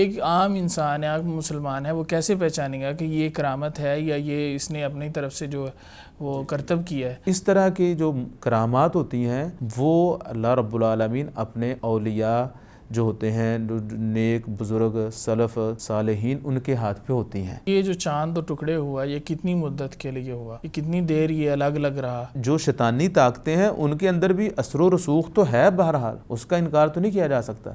ایک عام انسان ہے، عام مسلمان ہے، وہ کیسے پہچانے گا کہ یہ کرامت ہے یا یہ اس نے اپنی طرف سے جو وہ کرتب کیا ہے؟ اس طرح کی جو کرامات ہوتی ہیں وہ اللہ رب العالمین اپنے اولیاء جو ہوتے ہیں، نیک بزرگ سلف صالحین، ان کے ہاتھ پہ ہوتی ہیں۔ یہ جو چاند دو ٹکڑے ہوا، یہ کتنی مدت کے لیے ہوا؟ یہ کتنی دیر یہ الگ الگ رہا؟ جو شیطانی طاقتیں ہیں ان کے اندر بھی اثر و رسوخ تو ہے، بہرحال اس کا انکار تو نہیں کیا جا سکتا۔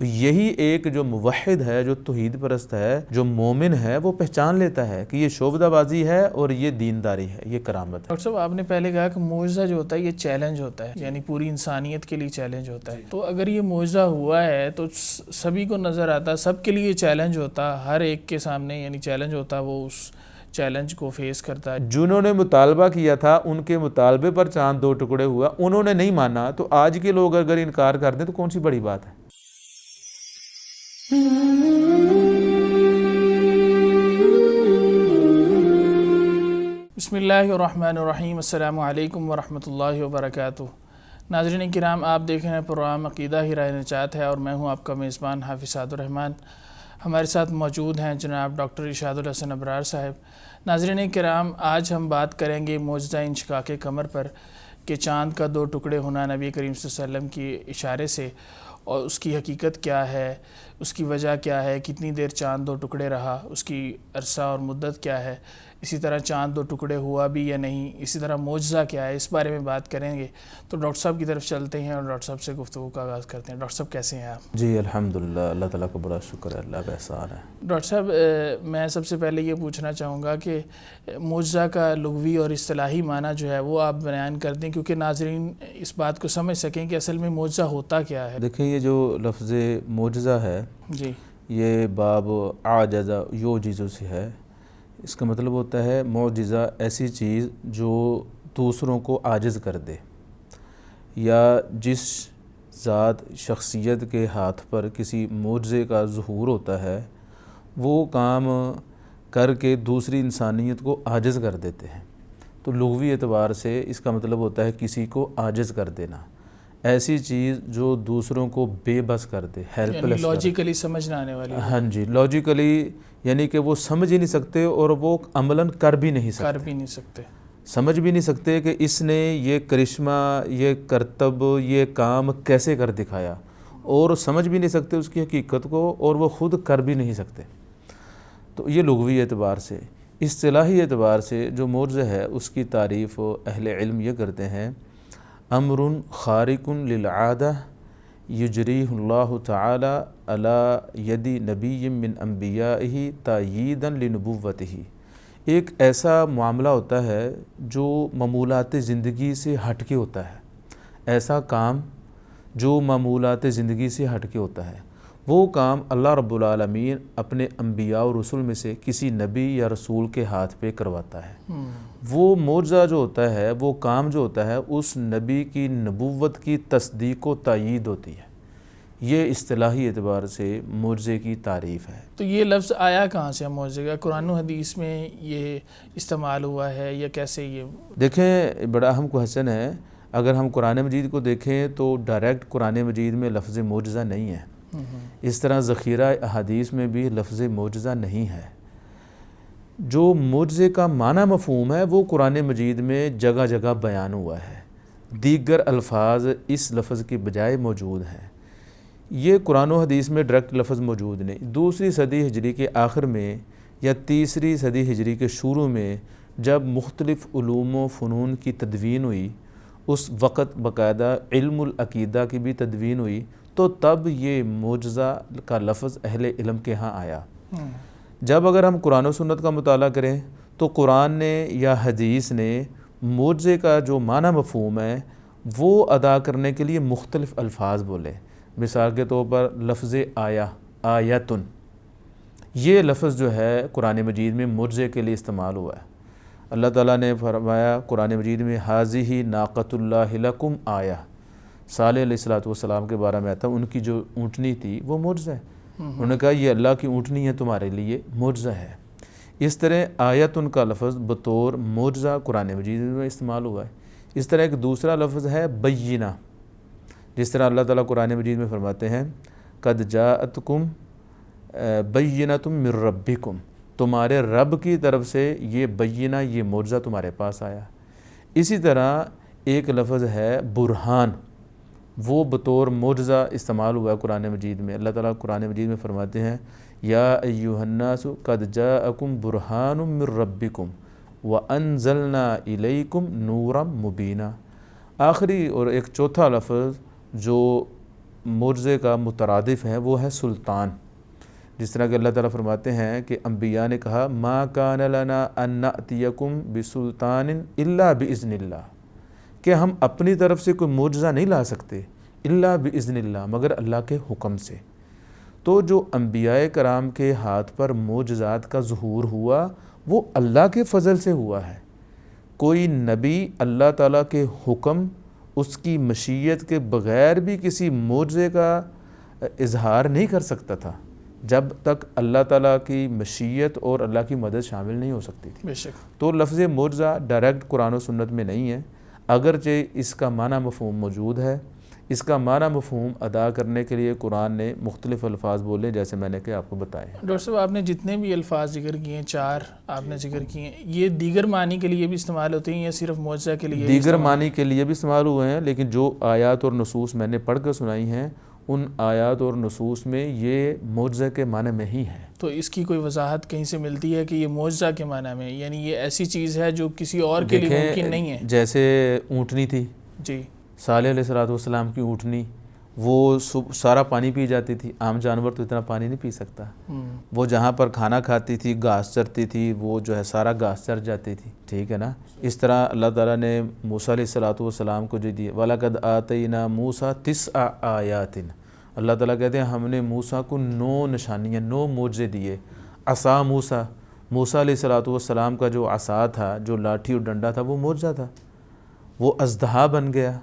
یہی ایک جو موحد ہے، جو توحید پرست ہے، جو مومن ہے، وہ پہچان لیتا ہے کہ یہ شعبدہ بازی ہے اور یہ دینداری ہے، یہ کرامت ہے۔ ڈاکٹر صاحب، آپ نے پہلے کہا کہ معجزہ جو ہوتا ہے یہ چیلنج ہوتا ہے، یعنی پوری انسانیت کے لیے چیلنج ہوتا ہے۔ تو اگر یہ معجزہ ہوا ہے تو سبھی کو نظر آتا، سب کے لیے چیلنج ہوتا، ہر ایک کے سامنے یعنی چیلنج ہوتا، وہ اس چیلنج کو فیس کرتا ہے۔ جنہوں نے مطالبہ کیا تھا ان کے مطالبے پر چاند دو ٹکڑے ہوا، انہوں نے نہیں مانا، تو آج کے لوگ اگر انکار کر دیں تو کون سی بڑی بات ہے؟ بسم اللہ الرحمن الرحیم، السلام علیکم ورحمۃ اللہ وبرکاتہ۔ ناظرین کرام، آپ دیکھ رہے ہیں پروگرام عقیدہ ہی راہ نجات ہے اور میں ہوں آپ کا میزبان حافظ سعد الرحمن۔ ہمارے ساتھ موجود ہیں جناب ڈاکٹر ارشاد الحسن ابرار صاحب۔ ناظرین کرام، آج ہم بات کریں گے معجزہ انشقاق قمر پر کہ چاند کا دو ٹکڑے ہونا نبی کریم صلی اللہ علیہ وسلم کی اشارے سے، اور اس کی حقیقت کیا ہے، اس کی وجہ کیا ہے، کتنی دیر چاند دو ٹکڑے رہا، اس کی عرصہ اور مدت کیا ہے، اسی طرح چاند دو ٹکڑے ہوا بھی یا نہیں، اسی طرح معجزہ کیا ہے، اس بارے میں بات کریں گے۔ تو ڈاکٹر صاحب کی طرف چلتے ہیں اور ڈاکٹر صاحب سے گفتگو کا آغاز کرتے ہیں۔ ڈاکٹر صاحب کیسے ہیں آپ؟ جی الحمدللہ، اللہ تعالیٰ کا بڑا شکر ہے، اللہ کا احسان ہے۔ ڈاکٹر صاحب، میں سب سے پہلے یہ پوچھنا چاہوں گا کہ معجزہ کا لغوی اور اصطلاحی معنی جو ہے وہ آپ بیان کر دیں، کیونکہ ناظرین اس بات کو سمجھ سکیں کہ اصل میں معجزہ ہوتا کیا ہے۔ دیکھیں، یہ جو لفظ معجزہ ہے جی، یہ باب عاجز یعجز سے ہے۔ اس کا مطلب ہوتا ہے معجزہ ایسی چیز جو دوسروں کو عاجز کر دے، یا جس ذات شخصیت کے ہاتھ پر کسی معجزے کا ظہور ہوتا ہے وہ کام کر کے دوسری انسانیت کو عاجز کر دیتے ہیں۔ تو لغوی اعتبار سے اس کا مطلب ہوتا ہے کسی کو عاجز کر دینا، ایسی چیز جو دوسروں کو بے بس کر دے، ہیلپ یعنی لیس کر دے۔ لاجیکلی سمجھ نہ آنے والی۔ ہاں جی، لاجیکلی، یعنی کہ وہ سمجھ ہی نہیں سکتے اور وہ عملاً کر بھی نہیں سکتے، سمجھ بھی نہیں سکتے کہ اس نے یہ کرشمہ، یہ کرتب، یہ کام کیسے کر دکھایا، اور سمجھ بھی نہیں سکتے اس کی حقیقت کو، اور وہ خود کر بھی نہیں سکتے۔ تو یہ لغوی اعتبار سے۔ اصطلاحی اعتبار سے جو معجزہ ہے اس کی تعریف اہل علم یہ کرتے ہیں: امر خارق للعادہ یجریہ اللہ تعالی علی ید نبی من انبیائہ تأییدا لنبوتہ۔ ایک ایسا معاملہ ہوتا ہے جو معمولات زندگی سے ہٹ کے ہوتا ہے، ایسا کام جو معمولات زندگی سے ہٹ کے ہوتا ہے، وہ کام اللہ رب العالمین اپنے انبیاء و رسول میں سے کسی نبی یا رسول کے ہاتھ پہ کرواتا ہے۔ وہ معجزہ جو ہوتا ہے، وہ کام جو ہوتا ہے، اس نبی کی نبوت کی تصدیق و تائید ہوتی ہے۔ یہ اصطلاحی اعتبار سے معجزے کی تعریف ہے۔ تو یہ لفظ آیا کہاں سے معجزے کا؟ قرآن و حدیث میں یہ استعمال ہوا ہے یا کیسے؟ یہ دیکھیں، بڑا اہم کوہچن ہے۔ اگر ہم قرآن مجید کو دیکھیں تو ڈائریکٹ قرآن مجید میں لفظ معجزہ نہیں ہے، اس طرح ذخیرہ احادیث میں بھی لفظ معجزہ نہیں ہے۔ جو معجزے کا معنی مفہوم ہے وہ قرآن مجید میں جگہ جگہ بیان ہوا ہے، دیگر الفاظ اس لفظ کی بجائے موجود ہیں۔ یہ قرآن و حدیث میں ڈائریکٹ لفظ موجود نہیں۔ دوسری صدی ہجری کے آخر میں یا تیسری صدی ہجری کے شروع میں جب مختلف علوم و فنون کی تدوین ہوئی، اس وقت باقاعدہ علم العقیدہ کی بھی تدوین ہوئی، تو تب یہ معجزہ کا لفظ اہل علم کے ہاں آیا۔ جب اگر ہم قرآن و سنت کا مطالعہ کریں تو قرآن نے یا حدیث نے معجزے کا جو معنی مفہوم ہے وہ ادا کرنے کے لیے مختلف الفاظ بولے۔ مثال کے طور پر لفظ آیا، آیتن، یہ لفظ جو ہے قرآن مجید میں معجزے کے لیے استعمال ہوا ہے۔ اللہ تعالیٰ نے فرمایا قرآن مجید میں ھذہ ناقۃ اللہ لکم آیہ، صالح علیہ السلام کے بارے میں آتا ہے، ان کی جو اونٹنی تھی وہ معجزہ ہے۔ انہوں نے کہا یہ اللہ کی اونٹنی ہے، تمہارے لیے معجزہ ہے۔ اس طرح آیتن کا لفظ بطور معجزہ قرآن مجید میں استعمال ہوا ہے۔ اس طرح ایک دوسرا لفظ ہے بینہ، جس طرح اللہ تعالیٰ قرآن مجید میں فرماتے ہیں قد جاءتکم بینۃ من ربکم، تمہارے رب کی طرف سے یہ بینہ، یہ معجزہ تمہارے پاس آیا۔ اسی طرح ایک لفظ ہے برہان، وہ بطور معجزہ استعمال ہوا ہے قرآن مجید میں۔ اللہ تعالیٰ قرآن مجید میں فرماتے ہیں یا ایھا الناس قد جاءکم برہان من ربکم وانزلنا الیکم نورا مبینا۔ آخری اور ایک چوتھا لفظ جو معجزے کا مترادف ہے وہ ہے سلطان، جس طرح کہ اللہ تعالیٰ فرماتے ہیں کہ انبیاء نے کہا ما کان لنا ان نأتیکم بسلطان الا باذن اللہ، کہ ہم اپنی طرف سے کوئی معجزہ نہیں لا سکتے الا باذن اللہ، مگر اللہ کے حکم سے۔ تو جو انبیاء کرام کے ہاتھ پر معجزات کا ظہور ہوا وہ اللہ کے فضل سے ہوا ہے۔ کوئی نبی اللہ تعالیٰ کے حکم، اس کی مشیت کے بغیر بھی کسی معجزے کا اظہار نہیں کر سکتا تھا جب تک اللہ تعالیٰ کی مشیت اور اللہ کی مدد شامل نہیں ہو سکتی تھی۔ بے شک۔ تو لفظ معجزہ ڈائریکٹ قرآن و سنت میں نہیں ہے، اگرچہ اس کا معنی مفہوم موجود ہے۔ اس کا معنی مفہوم ادا کرنے کے لیے قرآن نے مختلف الفاظ بولے، جیسے میں نے کہ آپ کو بتائے۔ ڈاکٹر صاحب آپ نے جتنے بھی الفاظ ذکر کیے ہیں، 4 آپ نے ذکر کیے ہیں، یہ دیگر معنی کے لیے بھی استعمال ہوتے ہیں یا صرف معجزہ کے لیے؟ دیگر معنی کے لیے بھی استعمال ہوئے ہیں، لیکن جو آیات اور نصوص میں نے پڑھ کر سنائی ہیں ان آیات اور نصوص میں یہ معجزہ کے معنی میں ہی ہے۔ تو اس کی کوئی وضاحت کہیں سے ملتی ہے کہ یہ معجزہ کے معنی میں، یعنی یہ ایسی چیز ہے جو کسی اور کے لیے ممکن نہیں ہے؟ جیسے اونٹنی تھی، جی، صالح علیہ السلام کی اونٹنی، وہ سارا پانی پی جاتی تھی، عام جانور تو اتنا پانی نہیں پی سکتا۔ وہ جہاں پر کھانا کھاتی تھی، گھاس چرتی تھی، وہ جو ہے سارا گھاس چر جاتی تھی، ٹھیک ہے نا۔ اس طرح اللہ تعالیٰ نے موسیٰ علیہ السلام کو جو دی وَلَقَدْ آتَيْنَا مُوسَىٰ 9 آیات، اللہ تعالیٰ کہتے ہیں ہم نے موسیٰ کو 9 نشانیاں، 9 معجزے دیے۔ عصا موسیٰ علیہ السلام کا جو عصا تھا، جو لاٹھی اور ڈنڈا تھا، وہ معجزہ تھا، وہ اژدہا بن گیا،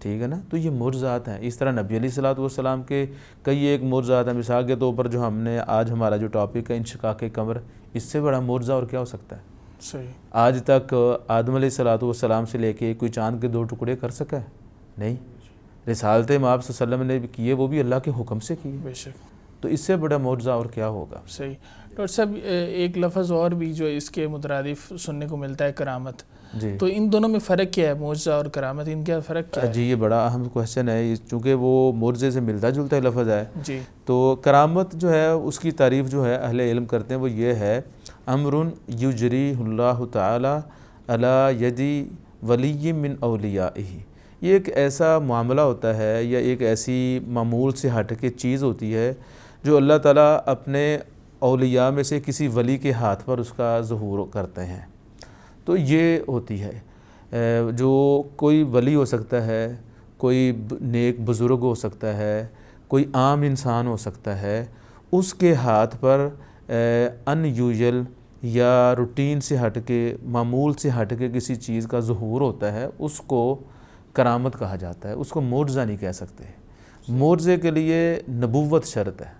ٹھیک ہے نا۔ تو یہ معجزات ہیں۔ اس طرح نبی علیہ السلام کے کئی ایک معجزات ہیں، مثال کے طور پر جو ہم نے آج ہمارا جو ٹاپک ہے انشقاق قمر، اس سے بڑا معجزہ اور کیا ہو سکتا ہے؟ صحیح۔ آج تک آدم علیہ السلام سے لے کے کوئی چاند کے 2 ٹکڑے کر سکا ہے؟ نہیں۔ رسالت مآب صلی اللہ علیہ وسلم نے کیے، وہ بھی اللہ کے حکم سے کیے، بے شک۔ تو اس سے بڑا معجزہ اور کیا ہوگا؟ صحیح۔ ڈاکٹر صاحب ایک لفظ اور بھی جو اس کے مترادف سننے کو ملتا ہے، کرامت، جی، تو ان دونوں میں فرق کیا ہے؟ معجزہ اور کرامت، ان کا فرق کیا ہے؟ جی، یہ بڑا اہم کوشچن ہے، چونکہ وہ معجزے سے ملتا جلتا لفظ ہے۔ جی، تو کرامت جو ہے اس کی تعریف جو ہے اہل علم کرتے ہیں، وہ یہ ہے امر یجری اللہ تعالی علی یدی ولی من اولیائہ، یہ ایک ایسا معاملہ ہوتا ہے یا ایک ایسی معمول سے ہٹ کے چیز ہوتی ہے جو اللہ تعالیٰ اپنے اولیاء میں سے کسی ولی کے ہاتھ پر اس کا ظہور کرتے ہیں۔ تو یہ ہوتی ہے، جو کوئی ولی ہو سکتا ہے، کوئی نیک بزرگ ہو سکتا ہے، کوئی عام انسان ہو سکتا ہے، اس کے ہاتھ پر ان یوزل یا روٹین سے ہٹ کے، معمول سے ہٹ کے کسی چیز کا ظہور ہوتا ہے، اس کو کرامت کہا جاتا ہے، اس کو معجزہ نہیں کہہ سکتے۔ معجزے کے لیے نبوت شرط ہے،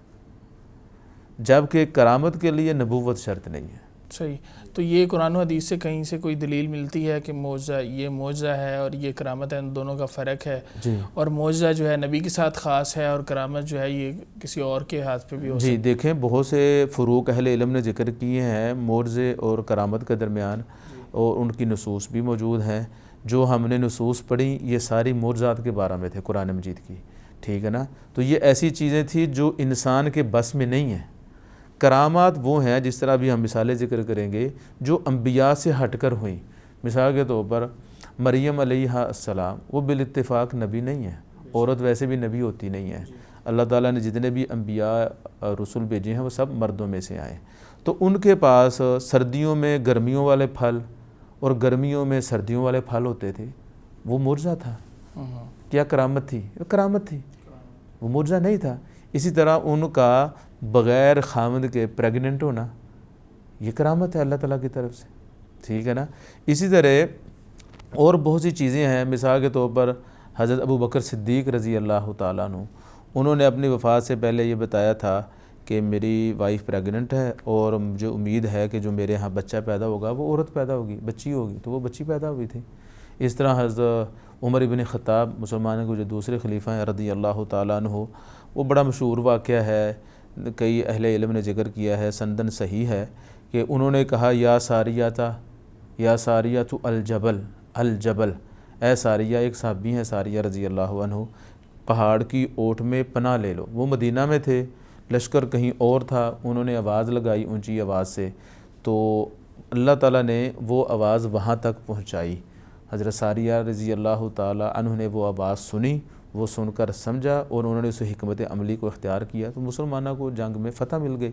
جبکہ کرامت کے لیے نبوت شرط نہیں ہے۔ صحیح۔ تو یہ قرآن و حدیث سے کہیں سے کوئی دلیل ملتی ہے کہ معجزہ یہ معجزہ ہے اور یہ کرامت ہے، ان دونوں کا فرق ہے؟ جی، اور معجزہ جو ہے نبی کے ساتھ خاص ہے اور کرامت جو ہے یہ کسی اور کے ہاتھ پہ بھی ہو سکتی ہے؟ جی، دیکھیں بہت سے فروق اہل علم نے ذکر کیے ہیں معجزے اور کرامت کے درمیان، اور ان کی نصوص بھی موجود ہیں۔ جو ہم نے نصوص پڑھی یہ ساری معجزات کے بارے میں تھے قرآن مجید کی، ٹھیک ہے نا۔ تو یہ ایسی چیزیں تھیں جو انسان کے بس میں نہیں ہیں۔ کرامات وہ ہیں، جس طرح بھی ہم مثالیں ذکر کریں گے، جو انبیاء سے ہٹ کر ہوئیں۔ مثال کے طور پر مریم علیہ السلام، وہ بالاتفاق نبی نہیں ہے، عورت ویسے بھی نبی ہوتی نہیں ہے۔ اللہ تعالیٰ نے جتنے بھی انبیاء رسول بھیجے ہیں وہ سب مردوں میں سے آئے، تو ان کے پاس سردیوں میں گرمیوں والے پھل اور گرمیوں میں سردیوں والے پھل ہوتے تھے، وہ معجزہ تھا۔ کیا کرامت تھی؟ کرامت تھی، وہ معجزہ نہیں تھا۔ اسی طرح ان کا بغیر خامد کے پریگننٹ ہونا، یہ کرامت ہے اللہ تعالیٰ کی طرف سے، ٹھیک ہے نا۔ اسی طرح اور بہت سی چیزیں ہیں، مثال کے طور پر حضرت ابو بکر صدیق رضی اللہ تعالیٰ عنہ، انہوں نے اپنی وفات سے پہلے یہ بتایا تھا کہ میری وائف پریگننٹ ہے اور مجھے امید ہے کہ جو میرے ہاں بچہ پیدا ہوگا وہ عورت پیدا ہوگی، بچی ہوگی، تو وہ بچی پیدا ہوئی تھی۔ اس طرح حضرت عمر ابن خطاب، مسلمانوں کے جو دوسرے خلیفہ ہیں رضی اللہ تعالیٰ عنہ، وہ بڑا مشہور واقعہ ہے کئی اہل علم نے ذکر کیا ہے، سندن صحیح ہے، کہ انہوں نے کہا یا ساریہ تو الجبل، اے ساریہ، ایک صحابی ہیں ساریہ رضی اللہ عنہ، پہاڑ کی اوٹ میں پناہ لے لو۔ وہ مدینہ میں تھے، لشکر کہیں اور تھا، انہوں نے آواز لگائی اونچی آواز سے، تو اللہ تعالیٰ نے وہ آواز وہاں تک پہنچائی۔ حضرت ساریہ رضی اللہ تعالیٰ عنہ نے وہ آواز سنی، وہ سن کر سمجھا اور انہوں نے اس حکمت عملی کو اختیار کیا، تو مسلمانوں کو جنگ میں فتح مل گئی۔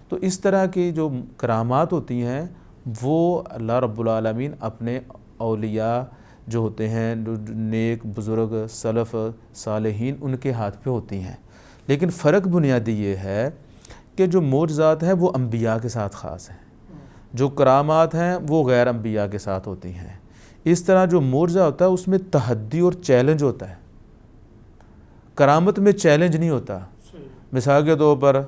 تو اس طرح کی جو کرامات ہوتی ہیں وہ اللہ رب العالمین اپنے اولیاء جو ہوتے ہیں، نیک بزرگ سلف صالحین، ان کے ہاتھ پہ ہوتی ہیں۔ لیکن فرق بنیادی یہ ہے کہ جو معجزات ہیں وہ انبیاء کے ساتھ خاص ہیں، جو کرامات ہیں وہ غیر انبیاء کے ساتھ ہوتی ہیں۔ اس طرح جو معجزہ ہوتا ہے اس میں تحدی اور چیلنج ہوتا ہے، کرامت میں چیلنج نہیں ہوتا۔ مثال کے طور پر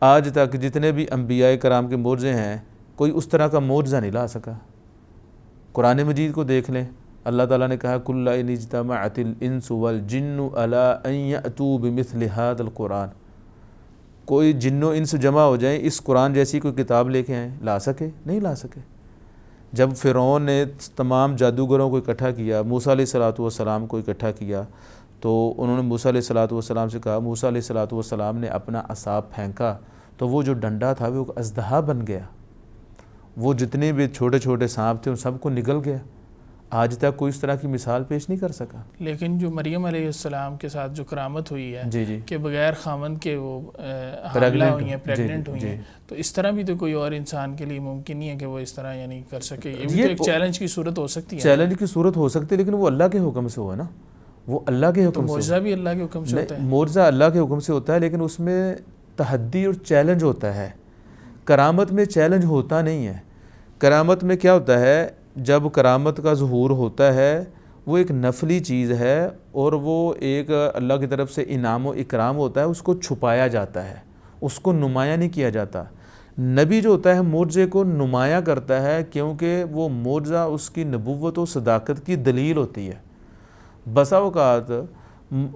آج تک جتنے بھی انبیاء کرام کے معجزے ہیں، کوئی اس طرح کا معجزہ نہیں لا سکا۔ قرآن مجید کو دیکھ لیں، اللہ تعالیٰ نے کہا کل ان اجتمعت الانس والجن علی ان یأتوا بمثل ھذا القرآن، کوئی جن و انس جمع ہو جائیں اس قرآن جیسی کوئی کتاب لے کے آئیں، لا سکے؟ نہیں لا سکے۔ جب فرعون نے تمام جادوگروں کو اکٹھا کیا، موسیٰ علیہ السلام کو اکٹھا کیا، تو انہوں نے موسیٰ علیہ السلام سے کہا، موسیٰ علیہ السلام نے اپنا عصا پھینکا تو وہ جو ڈنڈا تھا وہ اژدہا بن گیا، وہ جتنے بھی چھوٹے چھوٹے سانپ تھے ان سب کو نگل گیا۔ آج تک کوئی اس طرح کی مثال پیش نہیں کر سکا۔ لیکن جو مریم علیہ السلام کے ساتھ جو کرامت ہوئی ہے جی کہ بغیر خامند کے وہ حاملہ ہوئی ہیں، پریگننٹ ہوئی ہیں، تو اس طرح بھی تو کوئی اور انسان کے لیے ممکن نہیں ہے کہ وہ اس طرح یعنی کر سکے۔ یہ بھی تو ایک چیلنج کی صورت ہو سکتی ہے۔ چیلنج کی صورت ہو سکتی ہے، لیکن وہ اللہ کے حکم سے ہوا نا، وہ اللہ کے حکم سے۔ معجزہ بھی اللہ کے حکم سے ہوتا ہے؟ معجزہ اللہ کے حکم سے ہوتا ہے، لیکن اس میں تحدی اور چیلنج ہوتا ہے۔ کرامت میں چیلنج ہوتا نہیں ہے۔ کرامت میں کیا ہوتا ہے، جب کرامت کا ظہور ہوتا ہے وہ ایک نفلی چیز ہے اور وہ ایک اللہ کی طرف سے انعام و اکرام ہوتا ہے، اس کو چھپایا جاتا ہے، اس کو نمایاں نہیں کیا جاتا۔ نبی جو ہوتا ہے معجزے کو نمایاں کرتا ہے، کیونکہ وہ معجزہ اس کی نبوت و صداقت کی دلیل ہوتی ہے۔ بسا اوقات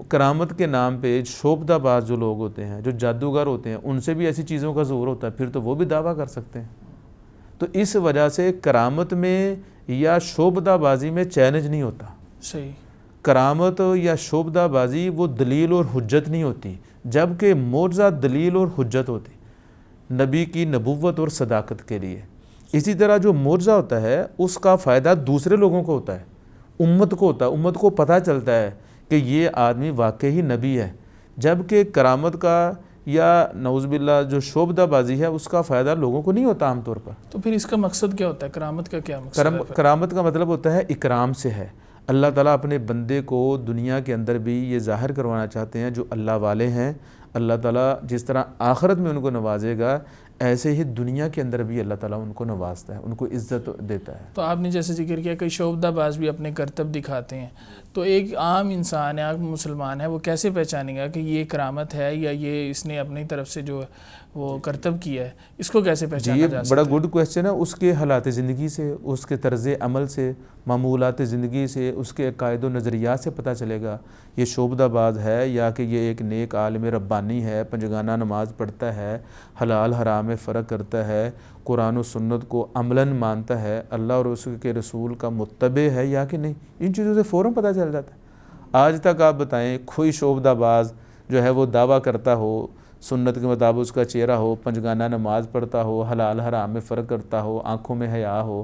کرامت کے نام پہ شعبدہ باز جو لوگ ہوتے ہیں، جو جادوگر ہوتے ہیں، ان سے بھی ایسی چیزوں کا ظہور ہوتا ہے، پھر تو وہ بھی دعویٰ کر سکتے ہیں۔ تو اس وجہ سے کرامت میں یا شعبدہ بازی میں چیلنج نہیں ہوتا۔ صحیح۔ کرامت یا شعبدہ بازی وہ دلیل اور حجت نہیں ہوتی، جبکہ معجزہ دلیل اور حجت ہوتی نبی کی نبوت اور صداقت کے لیے۔ اسی طرح جو معجزہ ہوتا ہے اس کا فائدہ دوسرے لوگوں کو ہوتا ہے، امت کو ہوتا ہے، امت کو پتہ چلتا ہے کہ یہ آدمی واقعی نبی ہے، جبکہ کرامت کا یا نعوذ باللہ جو شعبدہ بازی ہے اس کا فائدہ لوگوں کو نہیں ہوتا عام طور پر۔ تو پھر اس کا مقصد کیا ہوتا ہے؟ کرامت کا کیا مقصد ہے؟ کرامت کا مطلب ہوتا ہے اکرام سے ہے۔ اللہ تعالیٰ اپنے بندے کو دنیا کے اندر بھی یہ ظاہر کروانا چاہتے ہیں، جو اللہ والے ہیں اللہ تعالیٰ جس طرح آخرت میں ان کو نوازے گا، ایسے ہی دنیا کے اندر بھی اللہ تعالیٰ ان کو نوازتا ہے، ان کو عزت دیتا ہے۔ تو آپ نے جیسے ذکر کیا کہ شعبدہ باز بھی اپنے کرتب دکھاتے ہیں، تو ایک عام انسان ہے، عام مسلمان ہے، وہ کیسے پہچانے گا کہ یہ کرامت ہے یا یہ اس نے اپنی طرف سے جو وہ کرتب کیا ہے، اس کو کیسے پہچانا جا سکتا ہے؟ بڑا گڈ کویسچن ہے۔ اس کے حالات زندگی سے، اس کے طرز عمل سے، معمولات زندگی سے، اس کے عقائد و نظریات سے پتہ چلے گا یہ شعبدہ باز ہے یا کہ یہ ایک نیک عالم ربانی ہے، پنجگانہ نماز پڑھتا ہے، حلال حرام میں فرق کرتا ہے، قرآن و سنت کو عملاً مانتا ہے، اللہ اور اس کے رسول کا متبع ہے یا کہ نہیں۔ ان چیزوں سے فوراً پتہ چل جاتا ہے۔ آج تک آپ بتائیں کوئی شعبدہ باز جو ہے وہ دعویٰ کرتا ہو، سنت کے مطابق اس کا چہرہ ہو، پنجگانہ نماز پڑھتا ہو، حلال حرام میں فرق کرتا ہو، آنکھوں میں حیا ہو،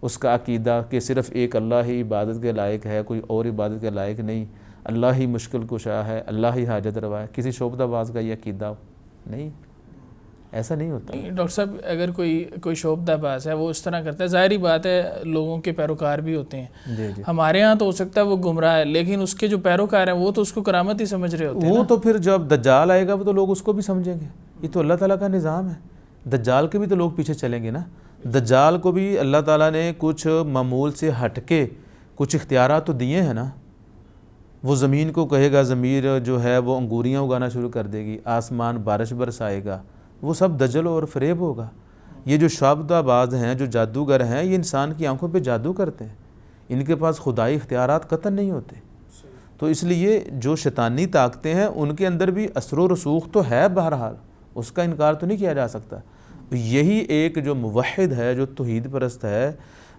اس کا عقیدہ کہ صرف ایک اللہ ہی عبادت کے لائق ہے، کوئی اور عبادت کے لائق نہیں، اللہ ہی مشکل کشا ہے، اللہ ہی حاجت روا ہے، کسی شعبدہ باز کا یہ عقیدہ نہیں، ایسا نہیں ہوتا۔ ڈاکٹر صاحب اگر کوئی شعبدہ باز ہے وہ اس طرح کرتا ہے، ظاہری بات ہے لوگوں کے پیروکار بھی ہوتے ہیں، جی جی، ہمارے ہاں تو ہو سکتا ہے وہ گمراہ ہے، لیکن اس کے جو پیروکار ہیں وہ تو اس کو کرامت ہی سمجھ رہے ہوتے ہیں۔ وہ تو پھر جب دجال آئے گا وہ تو لوگ اس کو بھی سمجھیں گے، یہ تو اللہ تعالیٰ کا نظام ہے۔ دجال کے بھی تو لوگ پیچھے چلیں گے نا۔ دجال کو بھی اللہ تعالیٰ نے کچھ معمول سے ہٹ کے کچھ اختیارات تو دیے ہیں نا۔ وہ زمین کو کہے گا ضمیر جو ہے وہ انگوریاں اگانا شروع کر دے گی، آسمان بارش برسائے گا، وہ سب دجل اور فریب ہوگا۔ یہ جو شعبدہ باز ہیں، جو جادوگر ہیں، یہ انسان کی آنکھوں پہ جادو کرتے ہیں، ان کے پاس خدائی اختیارات قطعاً نہیں ہوتے۔ تو اس لیے جو شیطانی طاقتیں ہیں ان کے اندر بھی اثر و رسوخ تو ہے، بہرحال اس کا انکار تو نہیں کیا جا سکتا۔ یہی ایک جو موحد ہے، جو توحید پرست ہے،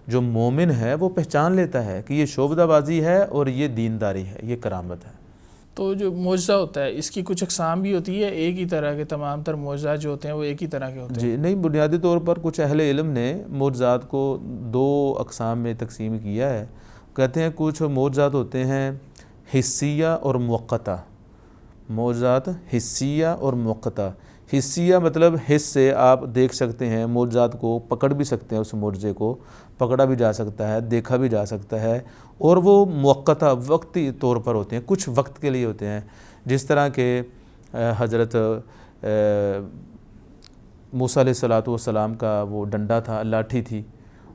جو مومن ہے، وہ پہچان لیتا ہے کہ یہ شعبدہ بازی ہے اور یہ دینداری ہے، یہ کرامت ہے۔ تو جو معجزہ ہوتا ہے اس کی کچھ اقسام بھی ہوتی ہے، ایک ہی طرح کے تمام تر معجزات جو ہوتے ہیں وہ ایک ہی طرح کے ہوتے ہیں؟ جی نہیں، بنیادی طور پر کچھ اہل علم نے معجزات کو 2 اقسام میں تقسیم کیا ہے۔ کہتے ہیں کچھ معجزات ہوتے ہیں حسیہ اور موقتہ، معجزات حسیہ اور موقتہ۔ حسیہ مطلب حس سے آپ دیکھ سکتے ہیں معجزات کو، پکڑ بھی سکتے ہیں، اس معجزے کو پکڑا بھی جا سکتا ہے، دیکھا بھی جا سکتا ہے، اور وہ موقتہ وقتی طور پر ہوتے ہیں، کچھ وقت کے لیے ہوتے ہیں۔ جس طرح کہ حضرت موسیٰ علیہ السلام کا وہ ڈنڈا تھا، لاٹھی تھی،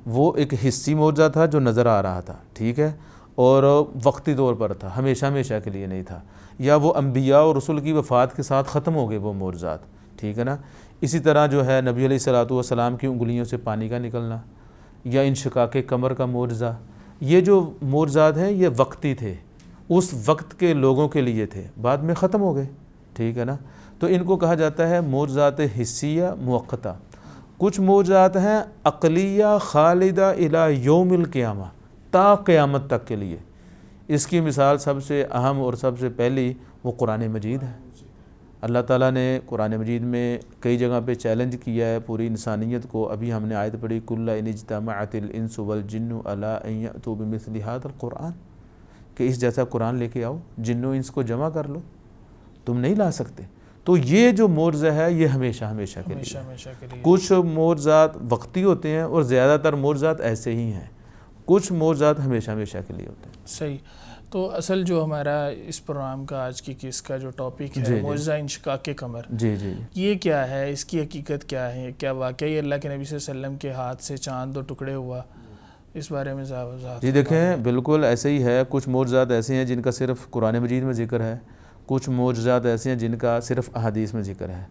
وہ ایک حسی معجزہ تھا جو نظر آ رہا تھا، ٹھیک ہے، اور وقتی طور پر تھا، ہمیشہ ہمیشہ کے لیے نہیں تھا۔ یا وہ انبیاء اور رسول کی وفات کے ساتھ ختم ہو گئے وہ معجزات، ٹھیک ہے نا۔ اسی طرح جو ہے نبی علیہ السلام کی انگلیوں سے پانی کا نکلنا، یا انشقاق قمر کا معجزہ، یہ جو معجزات ہیں یہ وقتی تھے، اس وقت کے لوگوں کے لیے تھے، بعد میں ختم ہو گئے، ٹھیک ہے نا۔ تو ان کو کہا جاتا ہے معجزات حسیہ موقتہ۔ کچھ معجزات ہیں عقلیہ خالدہ الی یوم القیامہ، تا قیامت تک کے لیے۔ اس کی مثال سب سے اہم اور سب سے پہلی وہ قرآن مجید ہے۔ اللہ تعالیٰ نے قرآن مجید میں کئی جگہ پہ چیلنج کیا ہے پوری انسانیت کو۔ ابھی ہم نے آیت پڑھی کل ان اجتمعت الانس والجن علی ان یأتوا بمثل ھذا القرآن، کہ اس جیسا قرآن لے کے آؤ، جن و انس کو جمع کر لو، تم نہیں لا سکتے۔ تو یہ جو معجزہ ہے یہ ہمیشہ ہمیشہ کے لیے۔ کچھ معجزات وقتی ہوتے ہیں اور زیادہ تر معجزات ایسے ہی ہیں، کچھ معجزات ہمیشہ ہمیشہ کے لیے ہوتے ہیں۔ صحیح۔ تو اصل جو ہمارا اس پروگرام کا آج کی اس کا جو ٹاپک ہے معجزہ انشقاق قمر، جی جی، یہ کیا ہے، اس کی حقیقت کیا ہے؟ کیا واقعی اللہ کے نبی صلی اللہ علیہ وسلم کے ہاتھ سے چاند 2 ٹکڑے ہوا؟ اس بارے میں وضاحت۔ جی دیکھیں، بالکل ایسے ہی ہے۔ کچھ معجزات ایسے ہیں جن کا صرف قرآن مجید میں ذکر ہے، کچھ معجزات ایسے ہیں جن کا صرف احادیث میں ذکر ہے،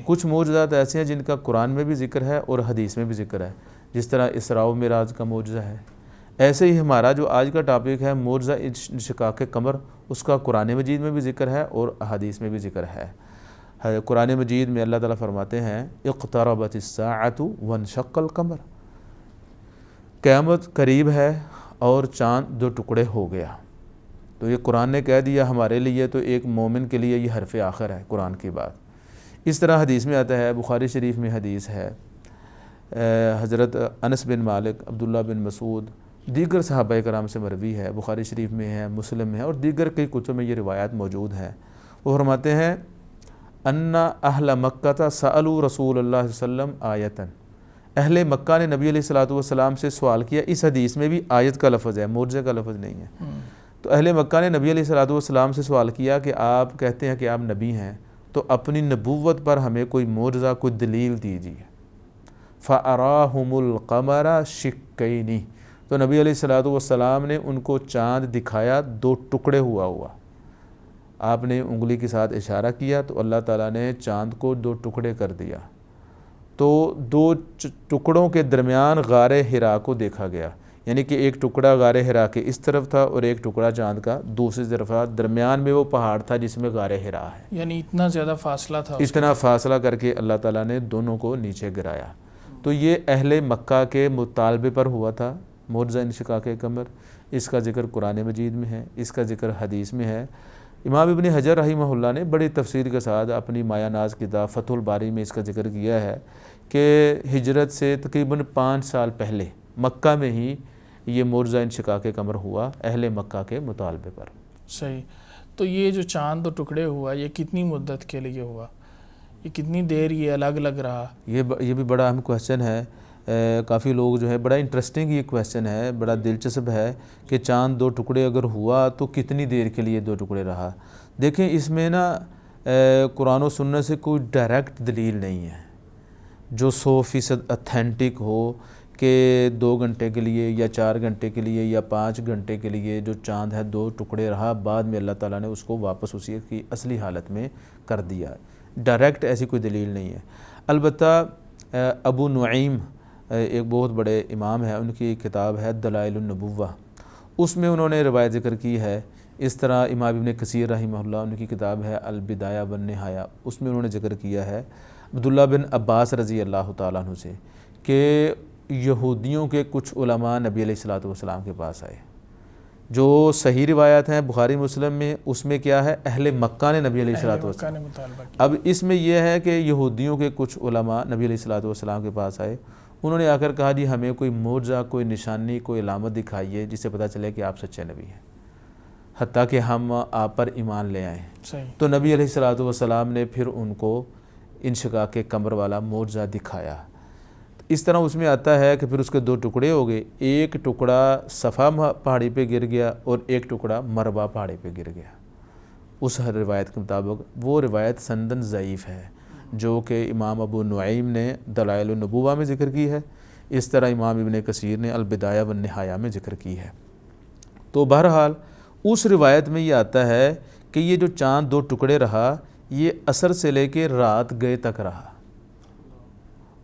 کچھ معجزات ایسے ہیں جن کا قرآن میں بھی ذکر ہے اور حدیث میں بھی ذکر ہے، جس طرح اسراء و معراج کا معجزہ ہے۔ ایسے ہی ہمارا جو آج کا ٹاپک ہے معجزہ انشقاق قمر، اس کا قرآن مجید میں بھی ذکر ہے اور احادیث میں بھی ذکر ہے۔ قرآن مجید میں اللہ تعالیٰ فرماتے ہیں اقتربت الساعۃ وانشق القمر، قیامت قریب ہے اور چاند 2 ٹکڑے ہو گیا۔ تو یہ قرآن نے کہہ دیا ہمارے لیے، تو ایک مومن کے لیے یہ حرف آخر ہے قرآن کی بات۔ اس طرح حدیث میں آتا ہے، بخاری شریف میں حدیث ہے، حضرت انس بن مالک، عبداللہ بن مسعود، دیگر صحابہ کرام سے مروی ہے، بخاری شریف میں ہے، مسلم میں ہے، اور دیگر کئی کتب میں یہ روایات موجود ہیں۔ وہ فرماتے ہیں ان اہل مکہ سألوا رسول اللہ صلی اللہ علیہ وسلم آیتاً، اہل مکہ نے نبی علیہ السلام سے سوال کیا۔ اس حدیث میں بھی آیت کا لفظ ہے، معجزے کا لفظ نہیں ہے۔ تو اہل مکہ نے نبی علیہ السلام سے سوال کیا کہ آپ کہتے ہیں کہ آپ نبی ہیں، تو اپنی نبوت پر ہمیں کوئی معجزہ، کوئی دلیل دیجیے۔ فَأَرَاهُمُ الْقَمَرَ شِقَّيْنِ، تو نبی علیہ السلام نے ان کو چاند دکھایا 2 ٹکڑے ہوا۔ آپ نے انگلی کے ساتھ اشارہ کیا تو اللہ تعالیٰ نے چاند کو 2 ٹکڑے کر دیا، تو 2 ٹکڑوں کے درمیان غار حرا کو دیکھا گیا، یعنی کہ ایک ٹکڑا غار حرا کے اس طرف تھا اور ایک ٹکڑا چاند کا دوسری طرف تھا، درمیان میں وہ پہاڑ تھا جس میں غار حرا ہے۔ یعنی اتنا زیادہ فاصلہ تھا، اتنا فاصلہ کر کے اللہ تعالیٰ نے دونوں کو نیچے گرایا۔ تو یہ اہل مکہ کے مطالبے پر ہوا تھا معجزہ انشقاق قمر۔ اس کا ذکر قرآن مجید میں ہے، اس کا ذکر حدیث میں ہے۔ امام ابن حجر رحمہ اللہ نے بڑی تفصیل کے ساتھ اپنی مایہ ناز کتاب فتح الباری میں اس کا ذکر کیا ہے کہ ہجرت سے تقریباً 5 سال پہلے مکہ میں ہی یہ معجزہ انشقاق قمر ہوا اہل مکہ کے مطالبے پر۔ صحیح۔ تو یہ جو چاند 2 ٹکڑے ہوا، یہ کتنی مدت کے لیے ہوا؟ یہ کتنی دیر یہ الگ الگ رہا؟ یہ بھی بڑا اہم کویسچن ہے۔ کافی لوگ جو ہے، بڑا انٹرسٹنگ یہ کویسچن ہے، بڑا دلچسپ ہے کہ چاند 2 ٹکڑے اگر ہوا تو کتنی دیر کے لیے 2 ٹکڑے رہا۔ دیکھیں اس میں نا قرآن و سنت سے کوئی ڈائریکٹ دلیل نہیں ہے جو 100% اتھینٹک ہو کہ 2 گھنٹے کے لیے یا 4 گھنٹے کے لیے یا 5 گھنٹے کے لیے جو چاند ہے 2 ٹکڑے رہا، بعد میں اللہ تعالیٰ نے اس کو واپس اسی کی اصلی حالت میں کر دیا۔ ڈائریکٹ ایسی کوئی دلیل نہیں ہے۔ البتہ ابو نعیم ایک بہت بڑے امام ہیں، ان کی کتاب ہے دلائل النبوہ، اس میں انہوں نے روایت ذکر کی ہے۔ اس طرح امام ابن کثیر رحمہ اللہ، ان کی کتاب ہے البدایہ والنہایہ، اس میں انہوں نے ذکر کیا ہے عبداللہ بن عباس رضی اللہ تعالیٰ عنہ سے کہ یہودیوں کے کچھ علماء نبی علیہ الصلوۃ والسلام کے پاس آئے. جو صحیح روایت ہیں بخاری مسلم میں، اس میں کیا ہے، اہل مکہ نے نبی علیہ الصلوۃ والسلام. اب اس میں یہ ہے کہ یہودیوں کے کچھ علماء نبی علیہ الصلوۃ والسلام کے پاس آئے. انہوں نے آ کر کہا جی ہمیں کوئی معجزہ، کوئی نشانی، کوئی علامت دکھائیے جس سے پتہ چلے کہ آپ سچے نبی ہیں، حتیٰ کہ ہم آپ پر ایمان لے آئیں. تو نبی علیہ الصلوۃ والسلام نے پھر ان کو انشقاق کمر والا معجزہ دکھایا. اس طرح اس میں آتا ہے کہ پھر اس کے دو ٹکڑے ہو گئے، ایک ٹکڑا صفا پہاڑی پہ گر گیا اور ایک ٹکڑا مربع پہاڑی پہ گر گیا. اس روایت کے مطابق وہ روایت سندن ضعیف ہے، جو کہ امام ابو نعیم نے دلائل النبوہ میں ذکر کی ہے، اس طرح امام ابن کثیر نے البدایہ والنہایہ میں ذکر کی ہے. تو بہرحال اس روایت میں یہ آتا ہے کہ یہ جو چاند دو ٹکڑے رہا، یہ عصر سے لے کے رات گئے تک رہا.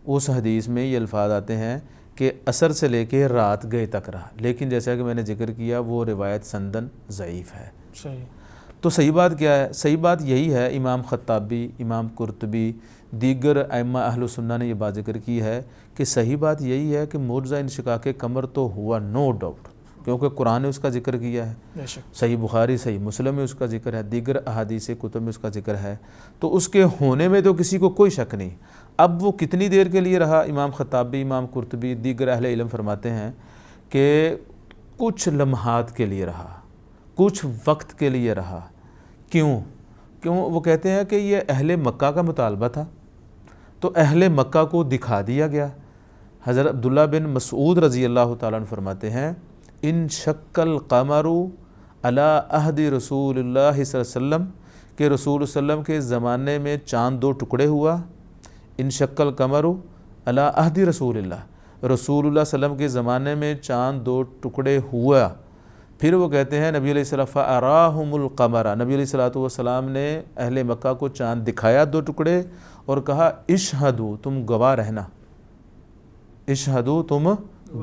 اس حدیث میں یہ الفاظ آتے ہیں کہ عصر سے لے کے رات گئے تک رہا، لیکن جیسا کہ میں نے ذکر کیا وہ روایت سندن ضعیف ہے. تو صحیح بات کیا ہے؟ صحیح بات یہی ہے، امام خطابی، امام قرطبی، دیگر ائمہ اہل سنہ نے یہ بات ذکر کی ہے کہ صحیح بات یہی ہے کہ معجزہ انشقاق کمر تو ہوا، نو ڈاؤٹ، کیونکہ قرآن نے اس کا ذکر کیا ہے، صحیح بخاری صحیح مسلم میں اس کا ذکر ہے، دیگر احادیث کتب میں اس کا ذکر ہے. تو اس کے ہونے میں تو کسی کو کوئی شک نہیں. اب وہ کتنی دیر کے لیے رہا، امام خطابی، امام قرطبی، دیگر اہل علم فرماتے ہیں کہ کچھ لمحات کے لیے رہا، کچھ وقت کے لیے رہا. کیوں وہ کہتے ہیں کہ یہ اہل مکہ کا مطالبہ تھا، تو اہل مکہ کو دکھا دیا گیا. حضرت عبداللہ بن مسعود رضی اللہ تعالیٰ عنہ فرماتے ہیں ان شق القمر علی عہد رسول اللہ صلی اللہ علیہ وسلم، کہ رسول صلی اللہ علیہ وسلم کے زمانے میں چاند دو ٹکڑے ہوا. ان شق القمر علی عہد رسول اللہ، رسول اللہ صلی اللہ علیہ وسلم کے زمانے میں چاند دو ٹکڑے ہوا. پھر وہ کہتے ہیں نبی علیہ السلام فَأَرَاهُمُ الْقَمَرَ، نبی علیہ الصلوۃ والسلام نے اہل مکہ کو چاند دکھایا دو ٹکڑے اور کہا اشہدو، تم گواہ رہنا، اشہدو، تم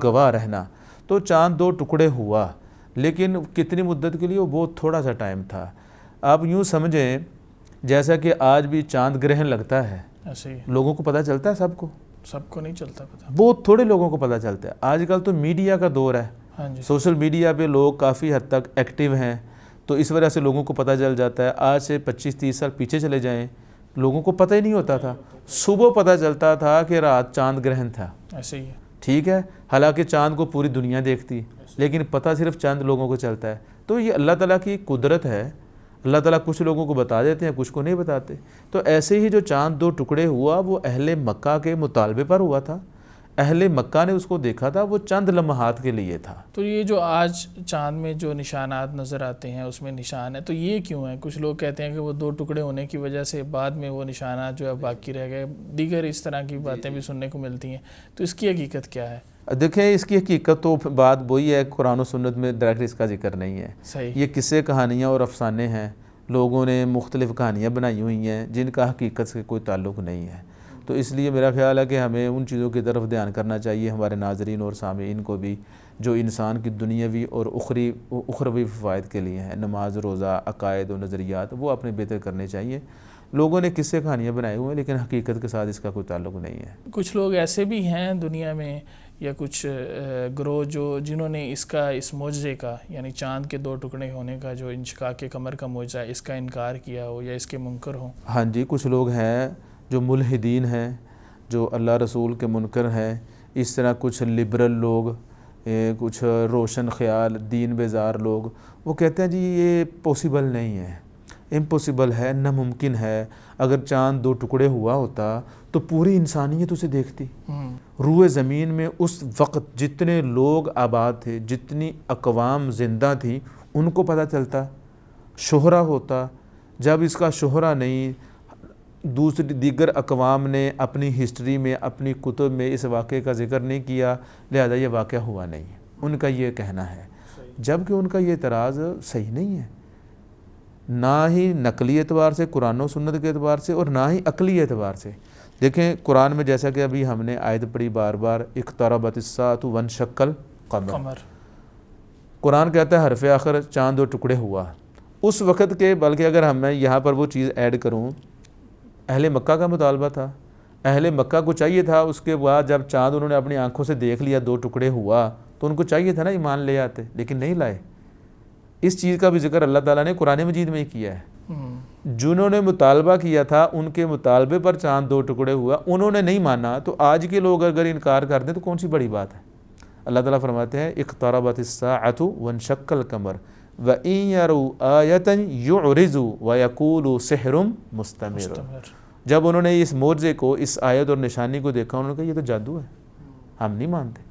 گواہ رہنا. تو چاند دو ٹکڑے ہوا، لیکن کتنی مدت کے لیے؟ وہ بہت تھوڑا سا ٹائم تھا. آپ یوں سمجھیں جیسا کہ آج بھی چاند گرہن لگتا ہے، لوگوں کو پتہ چلتا ہے، سب کو نہیں چلتا پتہ، بہت تھوڑے لوگوں کو پتہ چلتا ہے. آج کل تو میڈیا کا دور ہے، سوشل میڈیا پہ لوگ کافی حد تک ایکٹیو ہیں، تو اس وجہ سے لوگوں کو پتہ چل جاتا ہے. آج سے 25-30 سال پیچھے چلے جائیں، لوگوں کو پتہ ہی نہیں ہوتا تھا. صبح پتہ چلتا تھا کہ رات چاند گرہن تھا، ایسے ہی ٹھیک ہے، حالانکہ چاند کو پوری دنیا دیکھتی، لیکن پتہ صرف چند لوگوں کو چلتا ہے. تو یہ اللہ تعالیٰ کی قدرت ہے، اللہ تعالیٰ کچھ لوگوں کو بتا دیتے ہیں، کچھ کو نہیں بتاتے. تو ایسے ہی جو چاند دو ٹکڑے ہوا وہ اہل مکہ کے مطالبے پر ہوا تھا، اہل مکہ نے اس کو دیکھا تھا، وہ چند لمحات کے لیے تھا. تو یہ جو آج چاند میں جو نشانات نظر آتے ہیں اس میں نشان ہے، تو یہ کیوں ہے؟ کچھ لوگ کہتے ہیں کہ وہ دو ٹکڑے ہونے کی وجہ سے بعد میں وہ نشانات جو ہے باقی رہ گئے، دیگر اس طرح کی باتیں بھی سننے کو ملتی ہیں. تو اس کی حقیقت کیا ہے؟ دیکھیں اس کی حقیقت تو بات وہی ہے، قرآن و سنت میں ڈائریکٹ اس کا ذکر نہیں ہے. صحیح، یہ قصے کہانیاں اور افسانے ہیں، لوگوں نے مختلف کہانیاں بنائی ہوئی ہیں جن کا حقیقت سے کوئی تعلق نہیں ہے. تو اس لیے میرا خیال ہے کہ ہمیں ان چیزوں کی طرف دھیان کرنا چاہیے، ہمارے ناظرین اور سامعین کو بھی، جو انسان کی دنیاوی اور اخروی فوائد کے لیے ہیں. نماز، روزہ، عقائد و نظریات وہ اپنے بہتر کرنے چاہیے. لوگوں نے قصے کہانیاں بنائے ہوئے ہیں، لیکن حقیقت کے ساتھ اس کا کوئی تعلق نہیں ہے. کچھ لوگ ایسے بھی ہیں دنیا میں، یا کچھ گروہ جنہوں نے اس معجزے کا، یعنی چاند کے دو ٹکڑے ہونے کا، جو انشقاق کمر کا معجزہ ہے، اس کا انکار کیا ہو یا اس کے منکر ہوں. ہاں جی، کچھ لوگ ہیں جو ملحدین ہیں، جو اللہ رسول کے منکر ہیں. اس طرح کچھ لبرل لوگ، کچھ روشن خیال، دین بیزار لوگ، وہ کہتے ہیں جی یہ پاسبل نہیں ہے، امپاسبل ہے، ناممکن ہے. اگر چاند دو ٹکڑے ہوا ہوتا تو پوری انسانیت اسے دیکھتی. روئے زمین میں اس وقت جتنے لوگ آباد تھے، جتنی اقوام زندہ تھیں، ان کو پتہ چلتا، شہرہ ہوتا. جب اس کا شہرہ نہیں، دیگر اقوام نے اپنی ہسٹری میں، اپنی کتب میں اس واقعے کا ذکر نہیں کیا، لہذا یہ واقعہ ہوا نہیں. ان کا یہ کہنا ہے، جبکہ ان کا یہ اعتراض صحیح نہیں ہے، نہ ہی نقلی اعتبار سے، قرآن و سنت کے اعتبار سے، اور نہ ہی عقلی اعتبار سے. دیکھیں قرآن میں جیسا کہ ابھی ہم نے آیت پڑھی بار بار، اقتربت الساعۃ وانشق القمر، قرآن کہتا ہے حرف آخر چاند دو ٹکڑے ہوا. اس وقت کے، بلکہ اگر میں یہاں پر وہ چیز ایڈ کروں، اہل مکہ کا مطالبہ تھا، اہل مکہ کو چاہیے تھا اس کے بعد جب چاند انہوں نے اپنی آنکھوں سے دیکھ لیا 2 ٹکڑے ہوا تو ان کو چاہیے تھا نا ایمان لے آتے، لیکن نہیں لائے۔ اس چیز کا بھی ذکر اللہ تعالیٰ نے قرآن مجید میں ہی کیا ہے۔ جنہوں نے مطالبہ کیا تھا ان کے مطالبے پر چاند 2 ٹکڑے ہوا، انہوں نے نہیں مانا، تو آج کے لوگ اگر انکار کر دیں تو کون سی بڑی بات ہے؟ اللہ تعالیٰ فرماتے ہیں اقتربت الساعۃ وانشق القمر وإن يروا آیۃ یعرضوا ویقولوا سحر مستمر۔ جب انہوں نے اس معجزے کو، اس آیت اور نشانی کو دیکھا، انہوں نے کہا یہ تو جادو ہے، ہم نہیں مانتے۔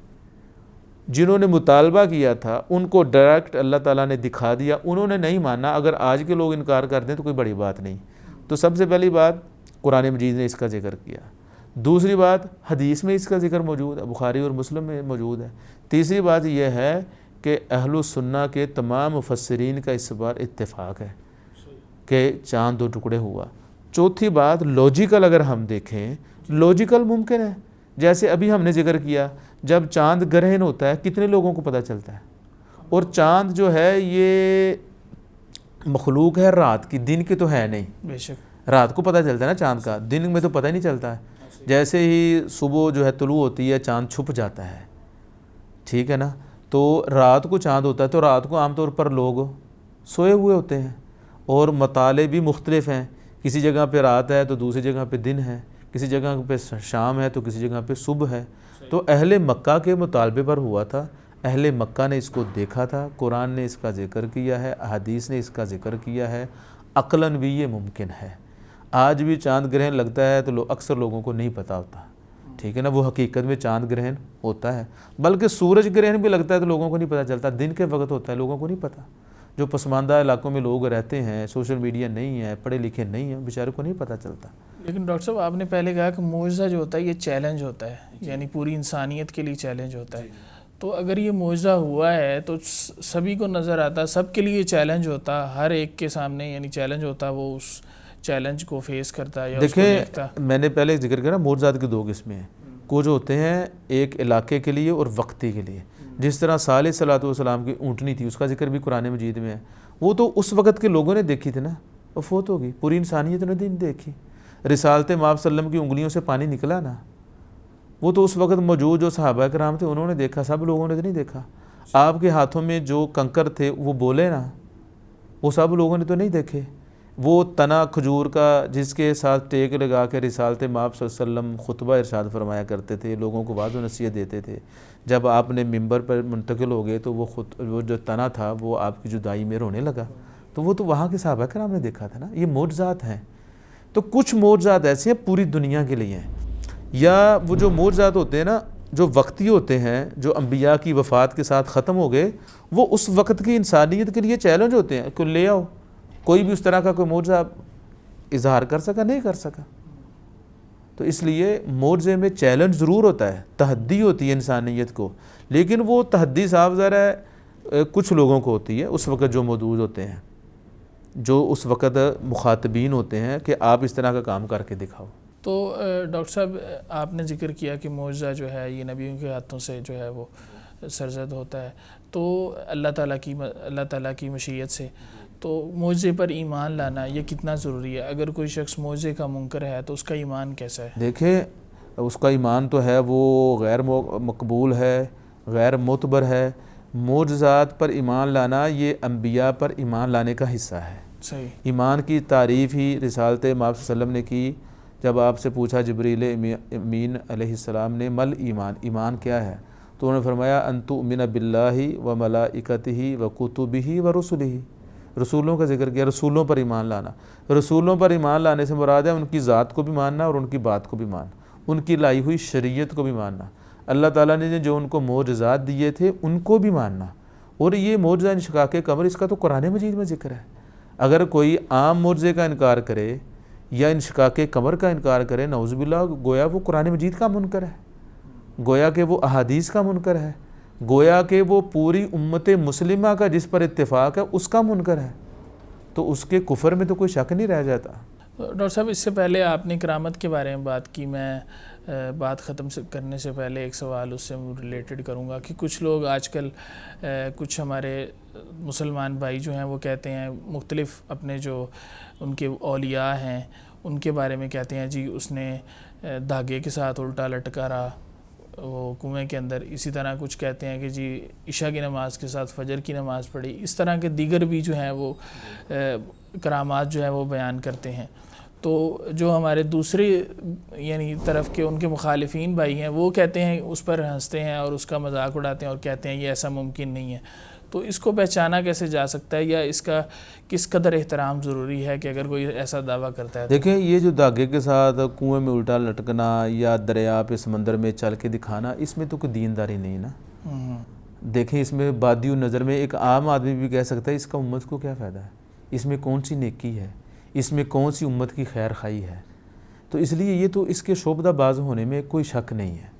جنہوں نے مطالبہ کیا تھا ان کو ڈائریکٹ اللہ تعالیٰ نے دکھا دیا، انہوں نے نہیں مانا۔ اگر آج کے لوگ انکار کر دیں تو کوئی بڑی بات نہیں۔ تو سب سے پہلی بات قرآن مجید نے اس کا ذکر کیا، دوسری بات حدیث میں اس کا ذکر موجود ہے، بخاری اور مسلم میں موجود ہے، تیسری بات یہ ہے کہ اہل السنہ کے تمام مفسرین کا اس بار اتفاق ہے کہ چاند 2 ٹکڑے ہوا۔ چوتھی بات لاجیکل اگر ہم دیکھیں، لاجیکل ممکن ہے، جیسے ابھی ہم نے ذکر کیا جب چاند گرہن ہوتا ہے کتنے لوگوں کو پتہ چلتا ہے؟ اور چاند جو ہے یہ مخلوق ہے رات کی، دن کی تو ہے نہیں۔ بے شک رات کو پتہ چلتا ہے نا چاند کا، دن میں تو پتہ ہی نہیں چلتا ہے۔ جیسے ہی صبح جو ہے طلوع ہوتی ہے چاند چھپ جاتا ہے، ٹھیک ہے نا، تو رات کو چاند ہوتا ہے تو رات کو عام طور پر لوگ سوئے ہوئے ہوتے ہیں، اور مطالعے بھی مختلف ہیں، کسی جگہ پہ رات ہے تو دوسری جگہ پہ دن ہے، کسی جگہ پہ شام ہے تو کسی جگہ پہ صبح ہے۔ تو اہل مکہ کے مطالبے پر ہوا تھا، اہل مکہ نے اس کو دیکھا تھا، قرآن نے اس کا ذکر کیا ہے، احادیث نے اس کا ذکر کیا ہے، عقلاً بھی یہ ممکن ہے۔ آج بھی چاند گرہن لگتا ہے تو اکثر لوگوں کو نہیں پتہ ہوتا، ٹھیک ہے نا، وہ حقیقت میں چاند گرہن ہوتا ہے۔ بلکہ سورج گرہن بھی لگتا ہے تو لوگوں کو نہیں پتہ چلتا، دن کے وقت ہوتا ہے، لوگوں کو نہیں پتہ۔ جو پسماندہ علاقوں میں لوگ رہتے ہیں، سوشل میڈیا نہیں ہے، پڑھے لکھے نہیں ہیں، بیچارے کو نہیں پتہ چلتا۔ لیکن ڈاکٹر صاحب آپ نے پہلے کہا کہ معجزہ جو ہوتا ہے یہ چیلنج ہوتا ہے، یعنی پوری انسانیت کے لیے چیلنج ہوتا ہے۔ تو اگر یہ معجزہ ہوا ہے تو سبھی کو نظر آتا، سب کے لیے چیلنج ہوتا، ہر ایک کے سامنے یعنی چیلنج ہوتا، وہ اس چیلنج کو فیس کرتا ہے یا اس کو دیکھتا۔ میں نے پہلے ذکر کیا نا، معجزات کی 2 قسمیں ہیں، کچھ ہوتے ہیں ایک علاقے کے لیے اور وقتی کے لیے۔ جس طرح صالح صلاۃ والسلام کی اونٹنی تھی، اس کا ذکر بھی قرآن مجید میں ہے، وہ تو اس وقت کے لوگوں نے دیکھی تھی نا، وہ فوت ہوگی، پوری انسانیت نے نہیں دیکھی۔ رسالت مآب صلی اللہ علیہ وسلم کی انگلیوں سے پانی نکلا نا، وہ تو اس وقت موجود جو صحابہ کرام تھے انہوں نے دیکھا، سب لوگوں نے تو نہیں دیکھا۔ آپ کے ہاتھوں میں جو کنکر تھے وہ بولے نا، وہ سب لوگوں نے تو نہیں دیکھے۔ وہ تنا کھجور کا جس کے ساتھ ٹیک لگا کے رسالت مآب صلی اللہ علیہ وسلم خطبہ ارشاد فرمایا کرتے تھے، لوگوں کو واعظ و نصیحت دیتے تھے، جب آپ نے منبر پر منتقل ہو گئے تو وہ جو تنا تھا وہ آپ کی جدائی میں رونے لگا، تو وہ تو وہاں کے صحابہ کرام نے دیکھا تھا نا۔ یہ معجزات ہیں۔ تو کچھ معجزات ایسے ہیں پوری دنیا کے لیے ہیں، یا وہ جو معجزات ہوتے ہیں نا جو وقتی ہوتے ہیں، جو انبیاء کی وفات کے ساتھ ختم ہو گئے، وہ اس وقت کی انسانیت کے لیے چیلنج ہوتے ہیں کہ لے آؤ۔ کوئی بھی اس طرح کا کوئی معجزہ اظہار کر سکا نہیں کر سکا۔ تو اس لیے معجزے میں چیلنج ضرور ہوتا ہے، تحدی ہوتی ہے انسانیت کو، لیکن وہ تحدی صاحب ذرا کچھ لوگوں کو ہوتی ہے اس وقت جو موجود ہوتے ہیں، جو اس وقت مخاطبین ہوتے ہیں کہ آپ اس طرح کا کام کر کے دکھاؤ۔ تو ڈاکٹر صاحب آپ نے ذکر کیا کہ معجزہ جو ہے یہ نبیوں کے ہاتھوں سے جو ہے وہ سرزد ہوتا ہے، تو اللہ تعالیٰ کی مشیت سے، تو معجزے پر ایمان لانا یہ کتنا ضروری ہے؟ اگر کوئی شخص معجزے کا منکر ہے تو اس کا ایمان کیسا ہے؟ دیکھیں اس کا ایمان تو ہے وہ غیر مقبول ہے، غیر معتبر ہے۔ معجزات پر ایمان لانا یہ انبیاء پر ایمان لانے کا حصہ ہے۔ صحیح۔ ایمان کی تعریف ہی رسالت مآب صلی اللہ علیہ وسلم نے کی، جب آپ سے پوچھا جبریل امین علیہ السلام نے مل ایمان، ایمان کیا ہے؟ تو انہوں نے فرمایا ان تؤمن باللہ و ملائکتہ و کتبہ و رسلہ، رسولوں کا ذکر کیا، رسولوں پر ایمان لانا۔ رسولوں پر ایمان لانے سے مراد ہے ان کی ذات کو بھی ماننا اور ان کی بات کو بھی ماننا، ان کی لائی ہوئی شریعت کو بھی ماننا، اللہ تعالیٰ نے جو ان کو معجزات دیے تھے ان کو بھی ماننا۔ اور یہ معجزہ انشقاق قمر، اس کا تو قرآن مجید میں ذکر ہے۔ اگر کوئی عام معجزے کا انکار کرے یا انشقاق قمر کا انکار کرے، نعوذ باللہ، گویا وہ قرآن مجید کا منکر ہے، گویا کہ وہ احادیث کا منکر ہے، گویا کہ وہ پوری امت مسلمہ کا جس پر اتفاق ہے اس کا منکر ہے، تو اس کے کفر میں تو کوئی شک نہیں رہ جاتا۔ ڈاکٹر صاحب اس سے پہلے آپ نے کرامت کے بارے میں بات کی، میں بات ختم کرنے سے پہلے ایک سوال اس سے ریلیٹڈ کروں گا کہ کچھ لوگ آج کل کچھ ہمارے مسلمان بھائی جو ہیں وہ کہتے ہیں مختلف اپنے جو ان کے اولیاء ہیں ان کے بارے میں کہتے ہیں جی اس نے دھاگے کے ساتھ الٹا لٹکا رہا وہ کنویں کے اندر. اسی طرح کچھ کہتے ہیں کہ جی عشاء کی نماز کے ساتھ فجر کی نماز پڑھی. اس طرح کے دیگر بھی جو ہیں وہ کرامات جو ہے وہ بیان کرتے ہیں. تو جو ہمارے دوسری یعنی طرف کے ان کے مخالفین بھائی ہیں وہ کہتے ہیں, اس پر ہنستے ہیں اور اس کا مذاق اڑاتے ہیں اور کہتے ہیں یہ ایسا ممکن نہیں ہے. تو اس کو پہچانا کیسے جا سکتا ہے, یا اس کا کس قدر احترام ضروری ہے کہ اگر کوئی ایسا دعویٰ کرتا ہے؟ دیکھیں یہ جو دھاگے کے ساتھ کنویں میں الٹا لٹکنا یا دریا پہ سمندر میں چل کے دکھانا, اس میں تو کوئی دینداری نہیں نا. دیکھیں اس میں بادی نظر میں ایک عام آدمی بھی کہہ سکتا ہے اس کا امت کو کیا فائدہ ہے, اس میں کون سی نیکی ہے, اس میں کون سی امت کی خیر خواہی ہے. تو اس لیے یہ تو اس کے شعبدہ باز ہونے میں کوئی شک نہیں ہے.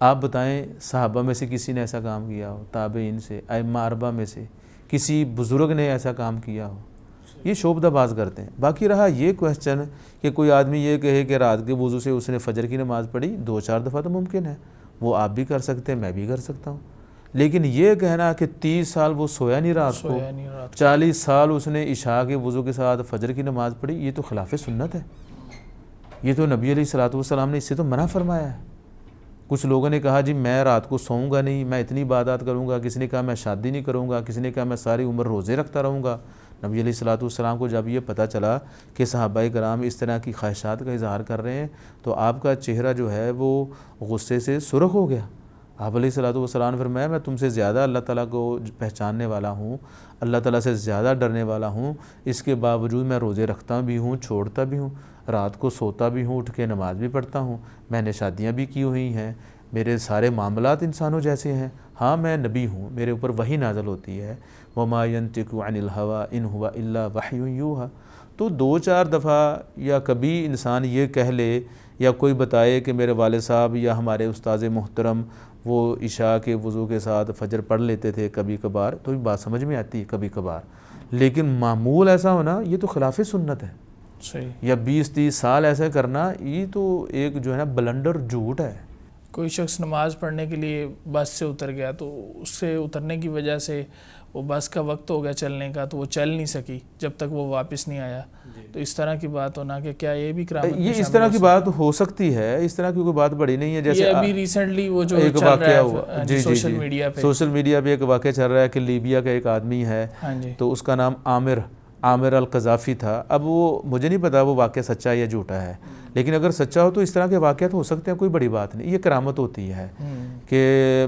آپ بتائیں صحابہ میں سے کسی نے ایسا کام کیا ہو, تابعین سے, ائمہ اربعہ میں سے کسی بزرگ نے ایسا کام کیا ہو؟ یہ شعبدہ باز کرتے ہیں. باقی رہا یہ کویسچن کہ کوئی آدمی یہ کہے کہ رات کے وضو سے اس نے فجر کی نماز پڑھی 2-4 دفعہ, تو ممکن ہے, وہ آپ بھی کر سکتے ہیں, میں بھی کر سکتا ہوں. لیکن یہ کہنا کہ 30 سال وہ سویا نہیں رات کو, 40 سال اس نے عشاء کے وضو کے ساتھ فجر کی نماز پڑھی, یہ تو خلاف سنت ہے. یہ تو نبی علیہ الصلوۃ والسلام نے اس سے تو منع فرمایا ہے. کچھ لوگوں نے کہا جی میں رات کو سوؤں گا نہیں, میں اتنی عبادات کروں گا. کسی نے کہا میں شادی نہیں کروں گا, کسی نے کہا میں ساری عمر روزے رکھتا رہوں گا. نبی علیہ الصلوۃ والسلام کو جب یہ پتہ چلا کہ صحابہ کرام اس طرح کی خواہشات کا اظہار کر رہے ہیں, تو آپ کا چہرہ جو ہے وہ غصے سے سرخ ہو گیا. آپ علیہ الصلوۃ والسلام نے فرمایا میں تم سے زیادہ اللہ تعالیٰ کو پہچاننے والا ہوں, اللہ تعالیٰ سے زیادہ ڈرنے والا ہوں, اس کے باوجود میں روزے رکھتا بھی ہوں, چھوڑتا بھی ہوں, رات کو سوتا بھی ہوں, اٹھ کے نماز بھی پڑھتا ہوں, میں نے شادیاں بھی کی ہوئی ہیں, میرے سارے معاملات انسانوں جیسے ہیں. ہاں میں نبی ہوں, میرے اوپر وحی نازل ہوتی ہے, وما ينطق عن الهوى ان هو الا وحی یوحی. تو 2-4 دفعہ یا کبھی انسان یہ کہہ لے یا کوئی بتائے کہ میرے والد صاحب یا ہمارے استاذ محترم وہ عشاء کے وضو کے ساتھ فجر پڑھ لیتے تھے کبھی کبھار, تو یہ بات سمجھ میں آتی ہے کبھی کبھار. لیکن معمول ایسا ہونا یہ تو خلاف سنت ہے. صحیح. یا 20-30 سال ایسا کرنا یہ تو ایک جو ہے نا بلنڈر جھوٹ ہے. کوئی شخص نماز پڑھنے کے لیے بس سے اتر گیا, تو اس سے اترنے کی وجہ سے وہ بس کا وقت ہو گیا چلنے کا, تو وہ چل نہیں سکی جب تک وہ واپس نہیں آیا. تو اس طرح کی بات ہونا کہ کیا یہ بھی کرامت میں یہ اس طرح کی بات ہو سکتی ہے, اس طرح کی کوئی بات بڑی نہیں ہے. جیسے ابھی ریسنٹلی وہ جو ایک چل واقعہ رہا ہوا ہے سوشل میڈیا پہ, سوشل میڈیا پہ ایک واقعہ چل رہا ہے کہ لیبیا کا ایک آدمی ہے, تو اس کا نام عامر القذافی تھا. اب وہ مجھے نہیں پتا وہ واقعہ سچا یا جھوٹا ہے, لیکن اگر سچا ہو تو اس طرح کے واقعات ہو سکتے ہیں, کوئی بڑی بات نہیں. یہ کرامت ہوتی ہے کہ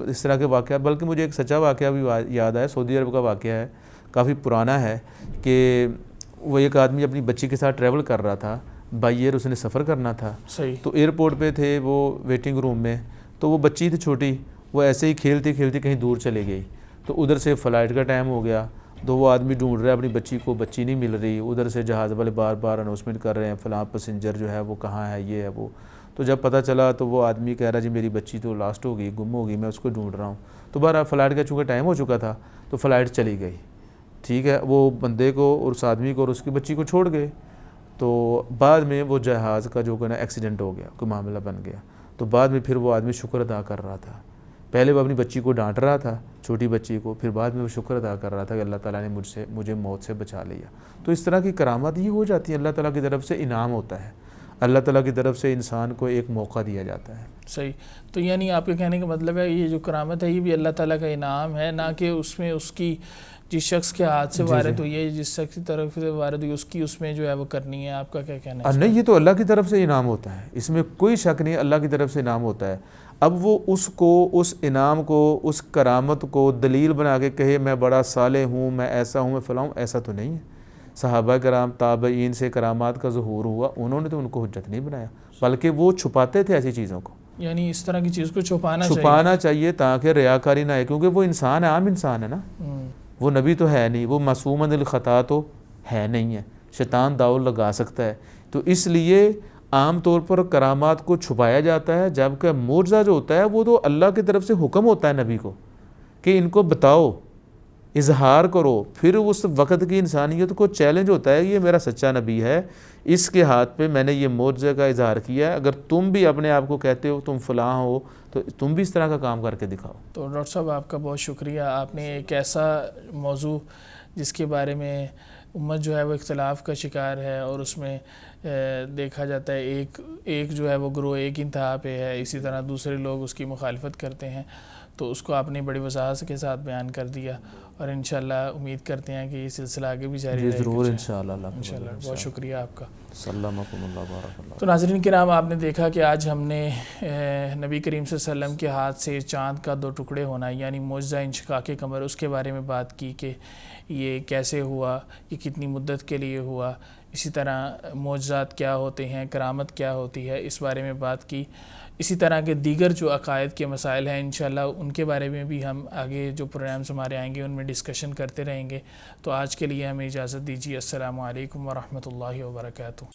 اس طرح کے واقعات. بلکہ مجھے ایک سچا واقعہ بھی یاد ہے, سعودی عرب کا واقعہ ہے, کافی پرانا ہے, کہ وہ ایک آدمی اپنی بچی کے ساتھ ٹریول کر رہا تھا, بائی ایئر اس نے سفر کرنا تھا. تو ایئرپورٹ پہ تھے وہ ویٹنگ روم میں, تو وہ بچی تھی چھوٹی, وہ ایسے ہی کھیلتی کھیلتی کہیں دور چلے گئی. تو ادھر سے فلائٹ کا ٹائم ہو گیا, تو وہ آدمی ڈھونڈ رہا ہے اپنی بچی کو, بچی نہیں مل رہی. ادھر سے جہاز والے بار بار اناؤنسمنٹ کر رہے ہیں فلاں پیسنجر جو ہے وہ کہاں ہے, یہ ہے وہ. تو جب پتہ چلا تو وہ آدمی کہہ رہا جی میری بچی تو لاسٹ ہو گئی, گم ہو گئی, میں اس کو ڈھونڈ رہا ہوں. تو بہرحال فلائٹ کا چونکہ ٹائم ہو چکا تھا تو فلائٹ چلی گئی. ٹھیک ہے, وہ بندے کو اور اس آدمی کو اور اس کی بچی کو چھوڑ گئے. تو بعد میں وہ جہاز کا جو کہ نا ایکسیڈنٹ ہو گیا, کوئی معاملہ بن گیا. تو بعد میں پھر وہ آدمی شکر ادا کر رہا تھا. پہلے وہ اپنی بچی کو ڈانٹ رہا تھا, چھوٹی بچی کو, پھر بعد میں وہ شکر ادا کر رہا تھا کہ اللہ تعالیٰ نے مجھے موت سے بچا لیا. تو اس طرح کی کرامات یہ ہو جاتی ہیں, اللہ تعالیٰ کی طرف سے انعام ہوتا ہے, اللہ تعالیٰ کی طرف سے انسان کو ایک موقع دیا جاتا ہے. صحیح. تو یعنی آپ کے کہنے کا مطلب ہے یہ جو کرامت ہے یہ بھی اللہ تعالیٰ کا انعام ہے, نہ کہ اس میں اس کی جس شخص کے ہاتھ سے وارد ہوئی ہے, جس شخص کی طرف سے وارد ہوئی اس میں جو ہے وہ کرنی ہے. آپ کا کیا کہنا ہے؟ نہیں, یہ تو اللہ کی طرف سے انعام ہوتا ہے, اس میں کوئی شک نہیں, اللہ کی طرف سے انعام ہوتا ہے. اب وہ اس انعام کو, اس کرامت کو دلیل بنا کے کہے میں بڑا صالح ہوں, میں ایسا ہوں, میں فلاں ہوں, ایسا تو نہیں ہے. صحابہ کرام تابعین سے کرامات کا ظہور ہوا, انہوں نے تو ان کو حجت نہیں بنایا, بلکہ وہ چھپاتے تھے ایسی چیزوں کو. یعنی اس طرح کی چیز کو چھپانا چاہیے تاکہ ریاکاری نہ آئے, کیونکہ وہ انسان ہے, عام انسان ہے نا, وہ نبی تو ہے نہیں, وہ معصوم من الخطا تو ہے نہیں ہے, شیطان داؤ لگا سکتا ہے. تو اس لیے عام طور پر کرامات کو چھپایا جاتا ہے, جبکہ معجزہ جو ہوتا ہے وہ تو اللہ کی طرف سے حکم ہوتا ہے نبی کو کہ ان کو بتاؤ, اظہار کرو. پھر اس وقت کی انسانیت کو چیلنج ہوتا ہے, یہ میرا سچا نبی ہے, اس کے ہاتھ پہ میں نے یہ معجزہ کا اظہار کیا ہے, اگر تم بھی اپنے آپ کو کہتے ہو تم فلاں ہو تو تم بھی اس طرح کا کام کر کے دکھاؤ. تو ڈاکٹر صاحب آپ کا بہت شکریہ, آپ نے ایک ایسا موضوع جس کے بارے میں امت جو ہے وہ اختلاف کا شکار ہے اور اس میں دیکھا جاتا ہے ایک جو ہے وہ گروہ ایک انتہا پہ ہے، اسی طرح دوسرے لوگ اس کی مخالفت کرتے ہیں، تو اس کو آپ نے بڑی وضاحت کے ساتھ بیان کر دیا، اور انشاءاللہ امید کرتے ہیں کہ یہ سلسلہ آگے بھی جاری جی رہے گا ضرور انشاءاللہ، انشاءاللہ۔ بہت شکریہ آپ کا۔ سلامکم اللہ، بارک اللہ۔ تو ناظرین کرام، آپ نے دیکھا کہ آج ہم نے نبی کریم صلی اللہ علیہ وسلم کے ہاتھ سے چاند کا 2 ٹکڑے ہونا یعنی معجزہ انشقاق قمر، اس کے بارے میں بات کی کہ یہ کیسے ہوا، یہ کتنی مدت کے لیے ہوا، اسی طرح معجزات کیا ہوتے ہیں، کرامت کیا ہوتی ہے، اس بارے میں بات کی۔ اسی طرح کے دیگر جو عقائد کے مسائل ہیں انشاءاللہ ان کے بارے میں بھی ہم آگے جو پروگرامز ہمارے آئیں گے ان میں ڈسکشن کرتے رہیں گے۔ تو آج کے لیے ہمیں اجازت دیجیے۔ السلام علیکم ورحمۃ اللہ وبرکاتہ۔